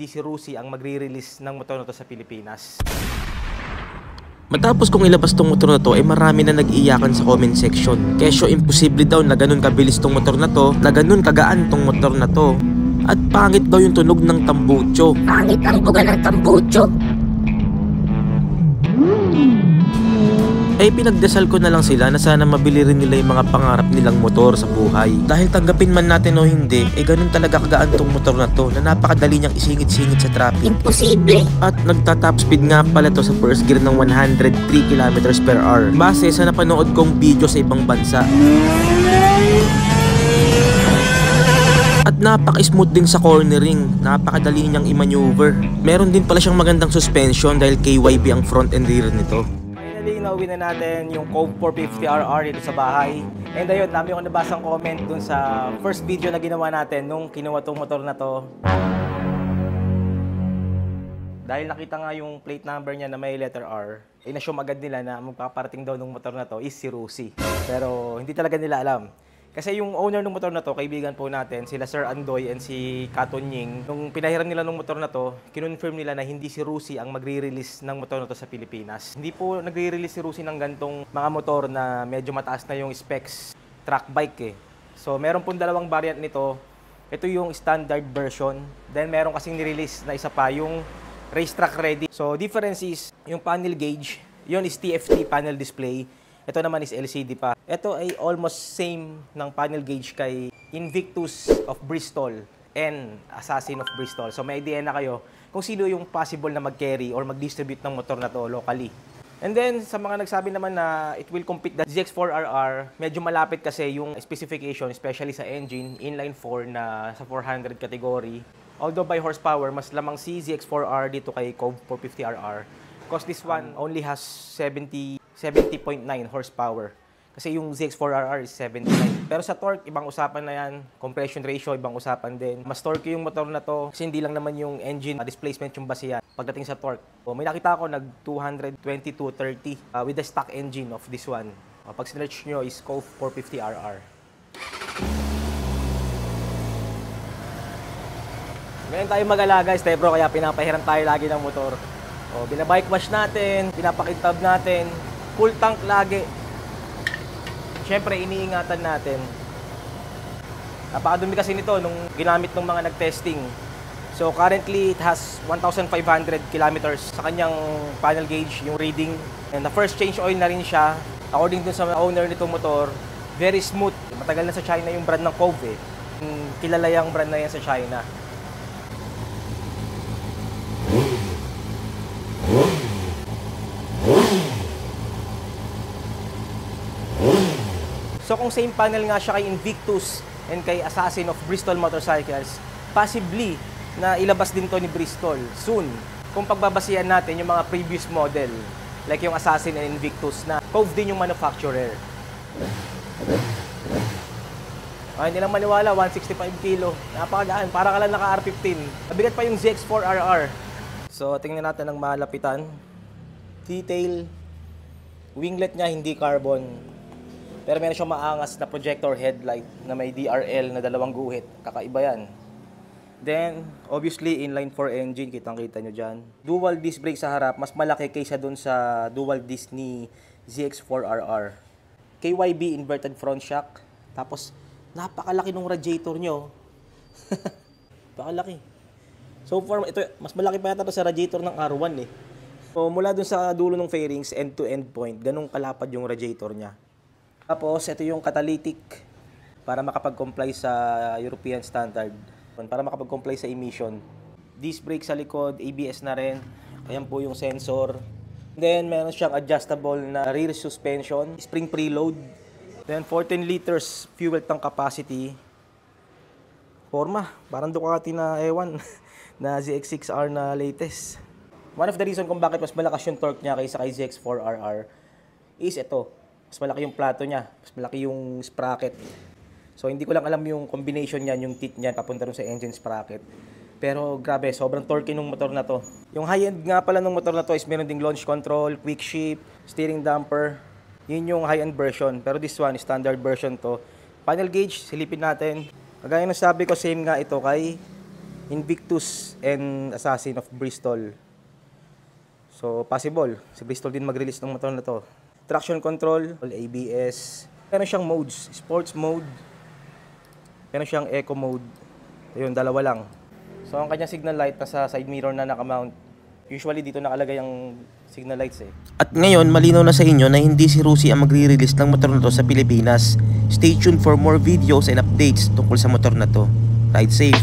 hindi si Rusi ang magre-release ng motor na to sa Pilipinas. Matapos kong ilabas tong motor na to, marami na nag-iyakan sa comment section. Kesyo imposible daw na ganun kabilis tong motor na to, na ganun kagaan tong motor na to. At pangit daw yung tunog ng tambucho. Pangit ang buga ng tambucho. Pinagdasal ko na lang sila na sana mabili rin nila yung mga pangarap nilang motor sa buhay. Dahil tanggapin man natin o hindi, ganun talaga kagaan tong motor na to na napakadali niyang isingit-singit sa traffic. Imposible. At nagta-top speed nga pala to sa first gear ng 103 km/h base sa napanood kong video sa ibang bansa. At napaka-smooth din sa cornering, napakadali niyang i-maneuver. Meron din pala siyang magandang suspension dahil KYB ang front and rear nito. Finally, nauwi na natin yung Cove 450RR dito sa bahay. And ayun, dami akong nabasang comment dun sa first video na ginawa natin nung kinuha tong motor na to. Dahil nakita nga yung plate number niya na may letter R, na-assume agad nila na magpaparating daw ng motor na to is si Rusi. Pero hindi talaga nila alam. Kasi yung owner ng motor na to, kaibigan po natin, sila Sir Andoy and si Katon Ying. Nung pinahiram nila ng motor na to, kinonfirm nila na hindi si Rusi ang magre-release ng motor na to sa Pilipinas. Hindi po nagre-release si Rusi ng gantong mga motor na medyo mataas na yung specs, track bike eh. So meron pong dalawang variant nito. Ito yung standard version. Then meron kasing nirelease na isa pa, yung racetrack ready. So difference is, yung panel gauge, yun is TFT panel display. Ito naman is LCD pa. Ito ay almost same ng panel gauge kay Invictus of Bristol and Assassin of Bristol. So may idea na kayo kung sino yung possible na mag-carry or mag-distribute ng motor na to locally. And then sa mga nagsabi naman na it will compete the ZX4RR, medyo malapit kasi yung specification, especially sa engine, inline 4 na sa 400 category. Although by horsepower, mas lamang si ZX4R dito kay Cove 450RR. Because this one only has 70.9 horsepower. Kasi yung ZX4RR is 79. Pero sa torque, ibang usapan na yan. Compression ratio, ibang usapan din. Mas torque yung motor na to kasi hindi lang naman yung engine displacement yung basihan pagdating sa torque. So, may nakita ako nag 222.30 with the stock engine of this one. Pag sinearch nyo is Cove 450RR. Ngayon tayo mag-alaga, Stebro, kaya pinapahiram tayo lagi ng motor. Binabike wash natin, pinapakitab natin, full tank lagi. Siyempre, iniingatan natin. Napakadumi kasi nito nung ginamit ng mga nag-testing. So currently, it has 1,500 kilometers sa kanyang panel gauge, yung reading. And the first change oil na rin siya. According dun sa owner nitong motor, very smooth. Matagal na sa China yung brand ng Cove eh. Kilala yung brand na yan sa China. So kung same panel nga siya kay Invictus and kay Assassin of Bristol Motorcycles, possibly na ilabas din to ni Bristol soon. Kung pagbabasihan natin yung mga previous model, like yung Assassin and Invictus na Cove din yung manufacturer. Hindi lang maniwala, 165 kilo. Napakagaan, para ka lang naka R15. Nabigat pa yung ZX4RR. So tingnan natin ang malapitan. Detail. Winglet niya hindi carbon. Pero meron siyang maangas na projector headlight na may DRL na dalawang guhit. Kakaiba yan. Then, obviously, inline 4 engine. Kitang-kita nyo dyan. Dual disc brake sa harap. Mas malaki kaysa dun sa dual disc ni ZX4RR. KYB inverted front shock. Tapos, napakalaki ng radiator nyo. Napakalaki. So far, ito, mas malaki pa yata sa radiator ng R1 eh. So, mula dun sa dulo ng fairings, end-to-end point, ganun kalapad yung radiator niya. Tapos, ito yung catalytic para makapag-comply sa European standard. Para makapag-comply sa emission. Disc brake sa likod, ABS na rin. Ayan po yung sensor. Then, meron siyang adjustable na rear suspension, spring preload. Then, 14 liters fuel tank capacity. Forma, parang Ducati na ewan na ZX6R na latest. One of the reason kung bakit mas malakas yung torque niya kaysa kay ZX4RR is ito. Mas malaki yung plato niya, mas malaki yung sprocket. So hindi ko lang alam yung combination niyan, yung teeth niya papunta rin sa engine sprocket. Pero grabe, sobrang torque ng motor na to. Yung high-end nga pala ng motor na to is meron ding launch control, quick shift, steering damper. Yun yung high-end version. Pero this one, standard version to. Panel gauge, silipin natin. Kagaya ng sabi ko, same nga ito kay Invictus and Assassin of Bristol. So, possible. Si Bristol din mag-release ng motor na to. Traction control, ABS. Meron siyang modes. Sports mode. Meron siyang eco mode. Ayun, dalawa lang. So, ang kanyang signal light nasa side mirror na nakamount. Usually, dito nakalagay ang signal lights eh. At ngayon, malinaw na sa inyo na hindi si Rusi ang magre-release ng motor na to sa Pilipinas. Stay tuned for more videos and updates tungkol sa motor na to. Ride safe!